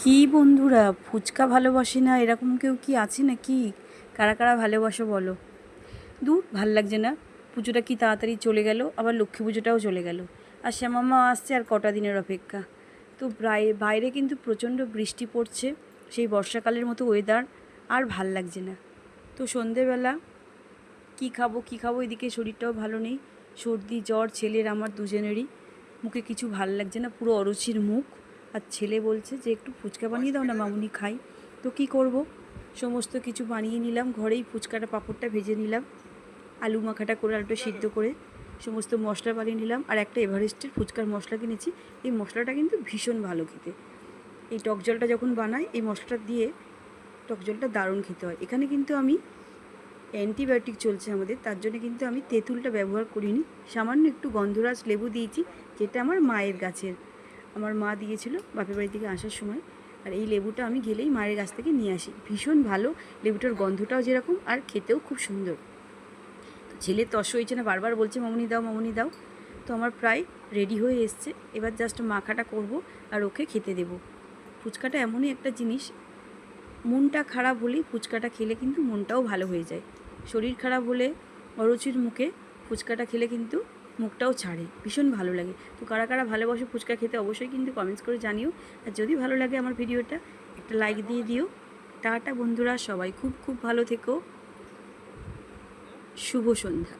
কি বন্ধুরা, ফুচকা ভালোবাসে না এরকম কেউ কি আছে নাকি? কারা কারা ভালোবাসো বলো। দূর ভাল লাগছে না। পুজোটা কি তাড়াতাড়ি চলে গেল, আবার লক্ষ্মী পুজোটাও চলে গেল। আর শ্যামামা আসছে আর কটা দিনের অপেক্ষা। তো বাইরে কিন্তু প্রচণ্ড বৃষ্টি পড়ছে, সেই বর্ষাকালের মতো ওয়েদার। আর ভাল লাগছে না। তো সন্ধেবেলা কি খাবো কি খাবো, এদিকে শরীরটাও ভালো নেই, সর্দি জ্বর ছেলের আমার দুজনেরই। মুখে কিছু ভাল লাগছে না, পুরো অরুচির মুখ। আর ছেলে বলছে যে একটু ফুচকা বানিয়ে দাও না মামুনি, খাই। তো কি করব, সমস্ত কিছু বানিয়ে নিলাম ঘরেই। ফুচকাটা পাঁপড়টা ভেজে নিলাম, আলু মাখাটা করে, আলুটা সিদ্ধ করে সমস্ত মশলা বানিয়ে নিলাম। আর একটা এভারেস্টের ফুচকার মশলা কিনেছি, এই মশলাটা কিন্তু ভীষণ ভালো খেতে। এই টক জলটা যখন বানাই এই মশলাটা দিয়ে, টক জলটা দারুণ খেতে হয়। এখানে কিন্তু আমি অ্যান্টিবায়োটিক চলছে আমাদের, তার জন্য কিন্তু আমি তেঁতুলটা ব্যবহার করিনি। সামান্য একটু গন্ধরাজ লেবু দিয়েছি, যেটা আমার মায়ের গাছের, আমার মা দিয়েছিল বাপের বাড়ি থেকে আসার সময়। আর এই লেবুটা আমি গেলেই মায়ের গাছ থেকে নিয়ে আসি, ভীষণ ভালো। লেবুটার গন্ধটাও যেরকম, আর খেতেও খুব সুন্দর। তো ছেলে তস হয়েছে না, বারবার বলছে মামুনি দাও মামুনি দাও। তো আমার প্রায় রেডি হয়ে এসছে, এবার জাস্ট মাখাটা করব আর ওকে খেতে দেব। ফুচকাটা এমনই একটা জিনিস, মনটা খারাপ হলেই ফুচকাটা খেলে কিন্তু মনটাও ভালো হয়ে যায়। শরীর খারাপ হলে অরুচির মুখে ফুচকাটা খেলে কিন্তু মুখটাও ছাড়ে, ভীষণ ভালো লাগে। তো কারা কারা ভালোবাসো ফুচকা খেতে অবশ্যই কিন্তু কমেন্টস করে জানিও। আর যদি ভালো লাগে আমার ভিডিওটা একটা লাইক দিয়ে দিও। টাটা বন্ধুরা, সবাই খুব খুব ভালো থেকো। শুভ সন্ধ্যা।